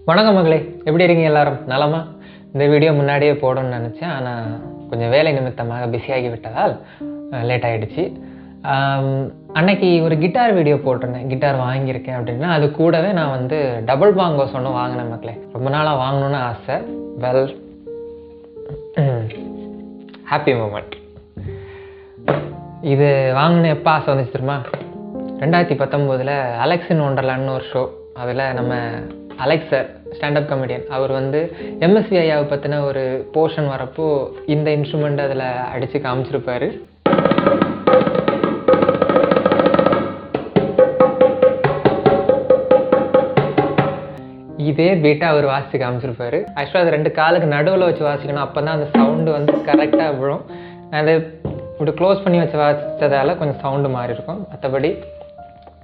வணக்கம் மகளே, எப்படி இருக்கீங்க? எல்லாரும் நலமா? இந்த வீடியோ முன்னாடியே போடணும்னு நினச்சேன், ஆனால் கொஞ்சம் வேலை நிமித்தமாக பிஸியாகி விட்டதால் லேட் ஆகிடுச்சு. அன்னைக்கு ஒரு கிட்டார் வீடியோ போட்டிருந்தேன், கிட்டார் வாங்கியிருக்கேன் அப்படின்னா. அது கூடவே நான் வந்து டபுள் பாங்கோஸ் ஒன்று வாங்கினேன் மக்களே. ரொம்ப நாளாக வாங்கணுன்னு ஆசை. Well, happy moment. இது வாங்கின எப்போ ஆசை வந்துச்சு தெரியுமா? 2019 அலெக்ஸ் இன் ஒண்டர்லாண்ட்னு ஒரு ஷோ. அதில் நம்ம அலெக்ஸ் சார், ஸ்டாண்டப் காமெடியன், அவர் வந்து எம்எஸ்வி ஐயாவை பற்றின ஒரு போர்ஷன் வரப்போ இந்த இன்ஸ்ட்ருமெண்ட் அதில் அடித்து காமிச்சிருப்பார். இதே பீட்டை அவர் வாசித்து காமிச்சிருப்பார். ஆக்சுவலாக அது 2 காலுக்கு நடுவில் வச்சு வாசிக்கணும், அப்போ தான் அந்த சவுண்டு வந்து கரெக்டாக விழும். அது இப்படி க்ளோஸ் பண்ணி வச்சு வாசித்ததால் கொஞ்சம் சவுண்டு மாறி இருக்கும். மற்றபடி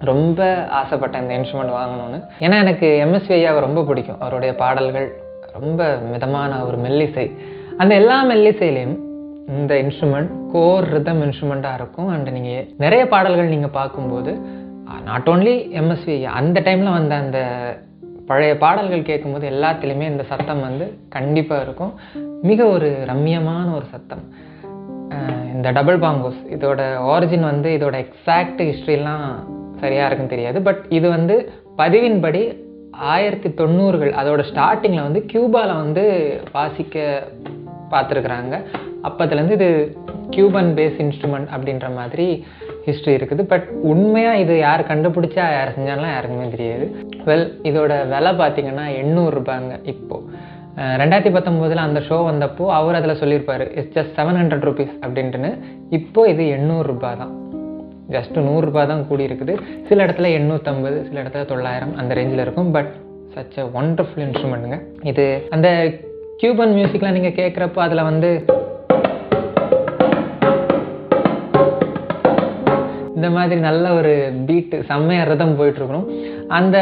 ரொம்ப ஆசைப்பட்டேன் இந்த இன்ஸ்ட்ருமெண்ட் வாங்கணும்னு. ஏன்னா எனக்கு எம்எஸ்வி ஐயாவை ரொம்ப பிடிக்கும். அவருடைய பாடல்கள் ரொம்ப மிதமான ஒரு மெல்லிசை. அந்த எல்லா மெல்லிசையிலையும் இந்த இன்ஸ்ட்ருமெண்ட் கோர் ரிதம் இன்ஸ்ட்ருமெண்ட்டாக இருக்கும். அண்ட் நீங்கள் நிறைய பாடல்கள் நீங்கள் பார்க்கும்போது நாட் ஓன்லி எம்எஸ்வி ஐயா, அந்த டைமில் வந்த அந்த பழைய பாடல்கள் கேட்கும்போது எல்லாத்துலேயுமே இந்த சத்தம் வந்து கண்டிப்பாக இருக்கும். மிக ஒரு ரம்மியமான ஒரு சத்தம். இந்த டபுள் பாங்கோஸ் இதோட ஆரிஜின் வந்து இதோட எக்ஸாக்ட் ஹிஸ்ட்ரிலாம் சரியாக இருக்குன்னு தெரியாது. பட் இது வந்து பதிவின்படி 1990கள் அதோட ஸ்டார்டிங்கில் வந்து கியூபாவில் வந்து வாசிக்க பார்த்துருக்குறாங்க. அப்போதுலேருந்து இது கியூபன் பேஸ் இன்ஸ்ட்ருமெண்ட் அப்படின்ற மாதிரி ஹிஸ்ட்ரி இருக்குது. பட் உண்மையாக இது யார் கண்டுபிடிச்சா யார் செஞ்சாலும் யாருக்குமே தெரியாது. வெல், இதோட விலை பார்த்திங்கன்னா 800 ரூபாங்க. இப்போது 2019 அந்த ஷோ வந்தப்போ அவர் அதில் சொல்லியிருப்பார், இட்ஸ் ஜஸ்ட் 700 rupees அப்படின்ட்டுன்னு. இப்போது இது 800 ரூபா தான். ஜஸ்ட்டு 100 ரூபா தான் கூடி இருக்குது. சில இடத்துல 850, சில இடத்துல 900 அந்த ரேஞ்சில் இருக்கும். பட் சச் அ ஒண்டர்ஃபுல் இன்ஸ்ட்ருமெண்ட்டுங்க இது. அந்த கியூபன் மியூசிக்லாம் நீங்கள் கேட்குறப்போ அதில் வந்து இந்த மாதிரி நல்ல ஒரு பீட்டு செம்மையாக ரிதம் போயிட்டுருக்கணும். அந்த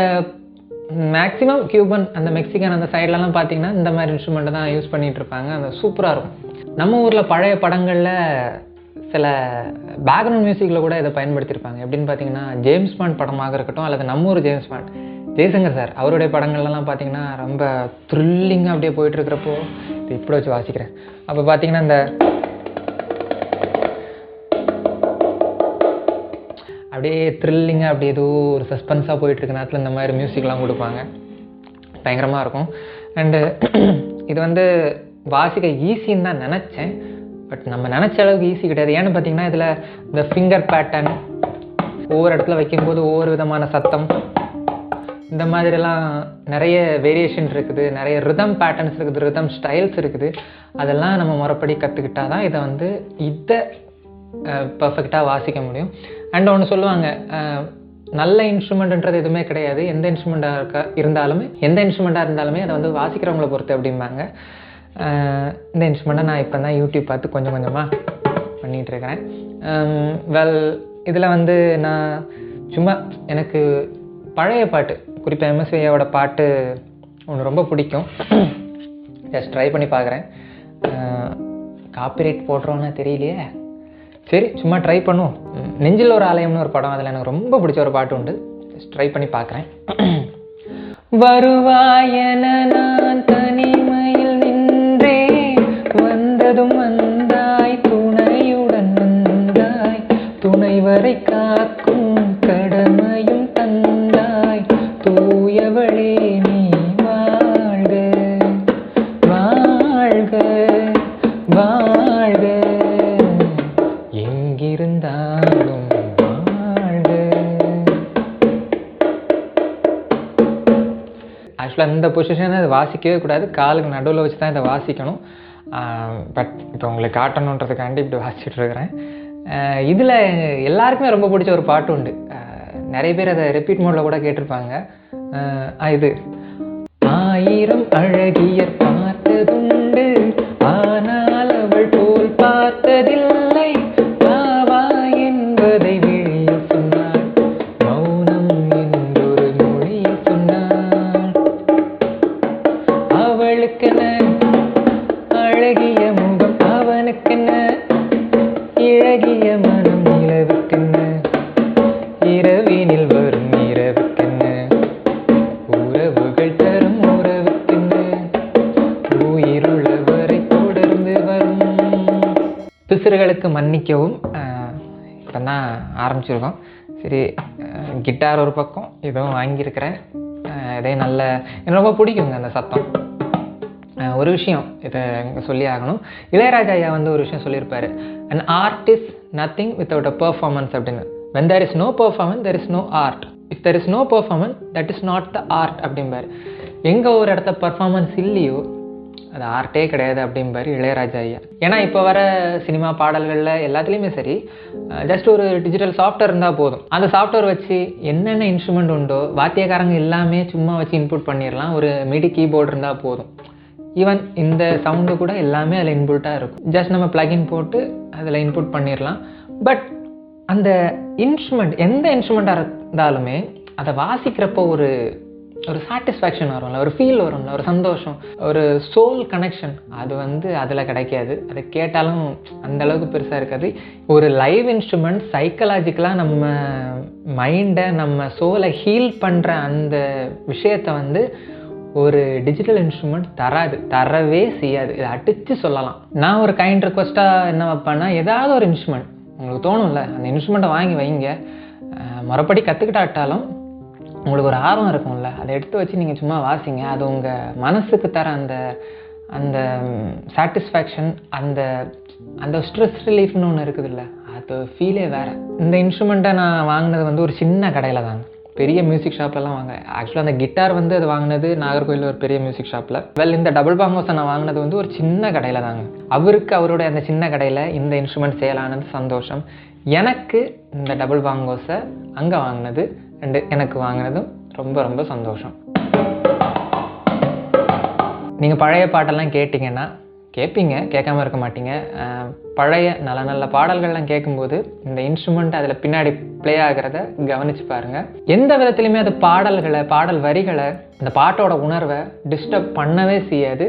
மேக்ஸிமம் கியூபன் அந்த மெக்சிகன் அந்த சைட்லலாம் பார்த்தீங்கன்னா இந்த மாதிரி இன்ஸ்ட்ருமெண்ட்டை தான் யூஸ் பண்ணிகிட்டு இருப்பாங்க. அந்த சூப்பராக இருக்கும். நம்ம ஊரில் பழைய படங்களில் சில பேக்ரவுண்ட் மியூசிக்கில் கூட இதை பயன்படுத்தியிருப்பாங்க. எப்படின்னு பார்த்தீங்கன்னா, ஜேம்ஸ் பாண்ட் படமாக இருக்கட்டும், அல்லது நம்ம ஊர் ஜேம்ஸ் பாண்ட் ஜெய்சங்கர் சார் அவருடைய படங்கள்லாம் பார்த்தீங்கன்னா ரொம்ப த்ரில்லிங்காக அப்படியே போயிட்டுருக்கிறப்போ இது இப்படி வச்சு வாசிக்கிறேன். அப்போ பார்த்தீங்கன்னா இந்த அப்படியே த்ரில்லிங்காக அப்படியே ஏதோ ஒரு சஸ்பென்ஸாக போயிட்டுருக்க நேரத்தில் இந்த மாதிரி மியூசிக்லாம் கொடுப்பாங்க. பயங்கரமாக இருக்கும். அண்டு இது வந்து வாசிக்க ஈஸின்னு தான் நினச்சேன். பட் நம்ம நினச்ச அளவுக்கு ஈஸி கிடையாது. ஏன்னு பார்த்தீங்கன்னா இதில் இந்த ஃபிங்கர் பேட்டர்ன் ஒவ்வொரு இடத்துல வைக்கும்போது ஒவ்வொரு விதமான சத்தம், இந்த மாதிரிலாம் நிறைய வேரியேஷன் இருக்குது. நிறைய ரிதம் பேட்டர்ன்ஸ் இருக்குது, ரிதம் ஸ்டைல்ஸ் இருக்குது. அதெல்லாம் நம்ம முறைப்படி கற்றுக்கிட்டால் தான் இதை பர்ஃபெக்டாக வாசிக்க முடியும். அண்ட் ஒன்று சொல்லுவாங்க, நல்ல இன்ஸ்ட்ருமெண்ட்ன்றது எதுவுமே கிடையாது. எந்த இன்ஸ்ட்ருமெண்ட்டாக இருந்தாலுமே அதை வந்து வாசிக்கிறவங்களை பொறுத்து அப்படிம்பாங்க. இந்த இன்ஸ்ட்ருமெண்ட்டை நான் இப்போ தான் யூடியூப் பார்த்து கொஞ்சம் கொஞ்சமாக பண்ணிகிட்ருக்கிறேன். வெல், இதில் வந்து நான் சும்மா எனக்கு பழைய பாட்டு, குறிப்பாக எம்எஸ்வி ஐயாவோட பாட்டு ஒன்று ரொம்ப பிடிக்கும். ஜஸ்ட் ட்ரை பண்ணி பார்க்குறேன். காப்பிரைட் போடுறோன்னு தெரியலையே. சரி, சும்மா ட்ரை பண்ணுவோம். நெஞ்சில் ஒரு ஆலயம்னு ஒரு படம், அதில் எனக்கு ரொம்ப பிடிச்ச ஒரு பாட்டு உண்டு. ஜஸ்ட் ட்ரை பண்ணி பார்க்குறேன். வருவாயன நான் தனிமையில் நின்றேன், வந்ததும் வந்தாய் துணையுடன் வந்தாய், துணை வரை காக்கும் கடமையும் தந்தாய், தூயவளே நீ வாழ்க வாழ்க வாழ்க, எங்கிருந்தாலும் வாழ்க. ஆக்சுவலாக இந்த பொசிஷனை இதை வாசிக்கவே கூடாது, காலுக்கு நடுவில் வச்சு தான் இதை வாசிக்கணும். பட் இப்போ உங்களுக்கு காட்டணுன்றதுக்காண்டி இப்படி வாசிச்சுட்டு இருக்கிறேன். இதில் எல்லாருக்குமே ரொம்ப பிடிச்ச ஒரு பாட்டு உண்டு. நிறைய பேர் அதை ரிப்பீட் மோடில் கூட கேட்டிருப்பாங்க. இது 1000 அழகியர் பார்த்ததுண்டு, ஆனால் அவள் போல் பார்த்ததில்லை, பாவா என்பதை வெளியில் சொன்னாள், மௌனம் என்றொரு மொழியில் சொன்னாள், அவளுக்கென அழகிய முகம், அவனுக்கென இழகிய மனம், நிலவுக்கென்ன இரவினில் வரும் இரவுக்கென்ன உறவுகள் தரும் உறவு. பிசிறுகளுக்கு மன்னிக்கவும். இப்போ தான் ஆரம்பிச்சிருக்கோம். சரி, கிட்டார் ஒரு பக்கம் இதுவும் வாங்கியிருக்கிறேன். இதே நல்ல எனக்கு ரொம்ப பிடிக்குங்க அந்த சத்தம். ஒரு விஷயம் இதை சொல்லி ஆகணும். இளையராஜா ஐயா வந்து ஒரு விஷயம் சொல்லியிருப்பாரு, an art is nothing without a performance அப்படின்னு. when there is no performance there is no art, if there is no performance that is not the art அப்படிம்பாரு. எங்கே ஒரு இடத்த பர்ஃபார்மன்ஸ் இல்லையோ அது ஆர்ட்டே கிடையாது அப்படிம்பாரு இளையராஜா ஐயா. ஏன்னா இப்போ வர சினிமா பாடல்களில் எல்லாத்துலேயுமே சரி, ஜஸ்ட் ஒரு டிஜிட்டல் சாஃப்ட்வேர் இருந்தால் போதும். அந்த சாஃப்ட்வேர் வச்சு என்னென்ன இன்ஸ்ட்ருமெண்ட் உண்டோ வாத்தியக்காரங்க எல்லாமே சும்மா வச்சு இன்புட் பண்ணிடலாம். ஒரு மிடி கீபோர்டு இருந்தால் போதும். ஈவன் இந்த சவுண்டு கூட எல்லாமே அதில் இன்புட்டாக இருக்கும். ஜஸ்ட் நம்ம ப்ளகின் போட்டு அதில் இன்புட் பண்ணிடலாம். பட் அந்த இன்ஸ்ட்ருமெண்ட் எந்த இன்ஸ்ட்ருமெண்ட்டாக இருந்தாலுமே அதை வாசிக்கிறப்போ ஒரு சாட்டிஸ்ஃபேக்ஷன் வரும்ல, ஒரு ஃபீல் வரும்ல, ஒரு சந்தோஷம், ஒரு சோல் கனெக்ஷன். அது வந்து அதில் கிடைக்காது. அதை கேட்டாலும் அந்த அளவுக்கு பெருசாக இருக்காது. ஒரு லைவ் இன்ஸ்ட்ருமெண்ட் சைக்கலாஜிக்கலாக நம்ம மைண்டை நம்ம சோலை ஹீல் பண்ணுற அந்த விஷயத்தை வந்து ஒரு டிஜிட்டல் இன்ஸ்ட்ருமெண்ட் தரவே செய்யாது. இதை அடித்து சொல்லலாம். நான் ஒரு கைண்ட் ரிக்வஸ்ட்டாக என்ன வைப்பேன்னா, ஏதாவது ஒரு இன்ஸ்ட்ருமெண்ட் உங்களுக்கு தோணும்ல, அந்த இன்ஸ்ட்ருமெண்ட்டை வாங்கி வைங்க. மறுபடி கற்றுக்கிட்டாட்டாலும் உங்களுக்கு ஒரு ஆர்வம் இருக்கும்ல, அதை எடுத்து வச்சு நீங்கள் சும்மா வாசிங்க. அது உங்கள் மனசுக்கு தர அந்த சாட்டிஸ்ஃபேக்ஷன், அந்த ஸ்ட்ரெஸ் ரிலீஃப்னு ஒன்று இருக்குதுல்ல, அது ஃபீலே வேறு. இந்த இன்ஸ்ட்ருமெண்ட்டை நான் வாங்கினது வந்து ஒரு சின்ன கடையில் தாங்க, பெரிய மியூசிக் ஷாப்லலாம் வாங்க. ஆக்சுவலாக அந்த கிட்டார் வந்து அது வாங்கினது நாகர்கோவில் ஒரு பெரிய மியூசிக் ஷாப்பில். இந்த டபுள் பாங்கோஸை நான் வாங்கினது வந்து ஒரு சின்ன கடையில் தாங்க. அவருடைய அந்த சின்ன கடையில் இந்த இன்ஸ்ட்ருமெண்ட் சேலானது சந்தோஷம். எனக்கு இந்த டபுள் பாங்கோஸை அங்கே வாங்கினது எனக்கு வாங்கினதும் ரொம்ப ரொம்ப சந்தோஷம். நீங்கள் பழைய பாட்டெல்லாம் கேட்டிங்கன்னா கேட்பீங்க, கேட்காம இருக்க மாட்டீங்க. பழைய நல்ல நல்ல பாடல்கள்லாம் கேட்கும்போது இந்த இன்ஸ்ட்ருமெண்ட் அதில் பின்னாடி ப்ளே ஆகிறத கவனித்து பாருங்கள். எந்த விதத்துலையுமே அது பாடல் வரிகளை அந்த பாட்டோட உணர்வை டிஸ்டர்ப் பண்ணவே செய்யாது.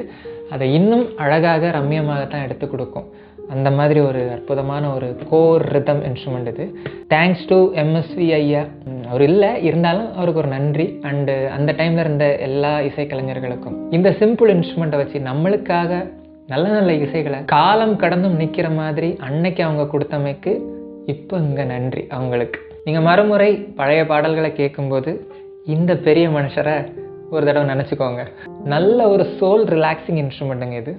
அதை இன்னும் அழகாக ரம்மியமாகத்தான் எடுத்து கொடுக்கும். அந்த மாதிரி ஒரு அற்புதமான ஒரு கோர் ரிதம் இன்ஸ்ட்ருமெண்ட் இது. தேங்க்ஸ் டு எம்எஸ்வி ஐயா. அவர் இருந்தாலும் அவருக்கு ஒரு நன்றி. அண்டு அந்த டைமில் இருந்த எல்லா இசைக்கலைஞர்களுக்கும் இந்த சிம்பிள் இன்ஸ்ட்ருமெண்ட்டை வச்சு நம்மளுக்காக நல்ல நல்ல இசைகளை காலம் கடந்தும் நிற்கிற மாதிரி அன்னைக்கு அவங்க கொடுத்தமைக்கு இப்போ இங்கே நன்றி அவங்களுக்கு. நீங்கள் மறுமுறை பழைய பாடல்களை கேட்கும்போது இந்த பெரிய மனுஷரை ஒரு தடவை நினச்சிக்கோங்க. நல்ல ஒரு சோல் ரிலாக்ஸிங் இன்ஸ்ட்ருமெண்ட்டுங்க இது.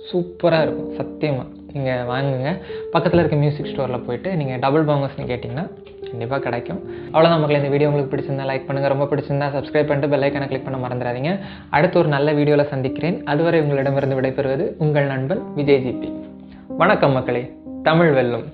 சூப்பராக இருக்கும் சத்தியமாக. நீங்கள் வாங்குங்க. பக்கத்தில் இருக்க மியூசிக் ஸ்டோரில் போயிட்டு நீங்கள் டபுள் பாங்கோஸ்னு கேட்டிங்கன்னா கண்டிப்பாக கிடைக்கும். அவ்வளோதான் மக்களே. இந்த வீடியோ உங்களுக்கு பிடிச்சிருந்தா லைக் பண்ணுங்கள். ரொம்ப பிடிச்சிருந்தா சப்ஸ்கிரைப் பண்ணிட்டு பெல் ஐக்கானை கிளிக் பண்ண மறந்துடாதீங்க. அடுத்து ஒரு நல்ல வீடியோவில் சந்திக்கிறேன். அதுவரை உங்களிடமிருந்து விடைபெறுவது உங்கள் நண்பன் விஜய் ஜிபி. வணக்கம் மக்களே. தமிழ் வெல்லும்.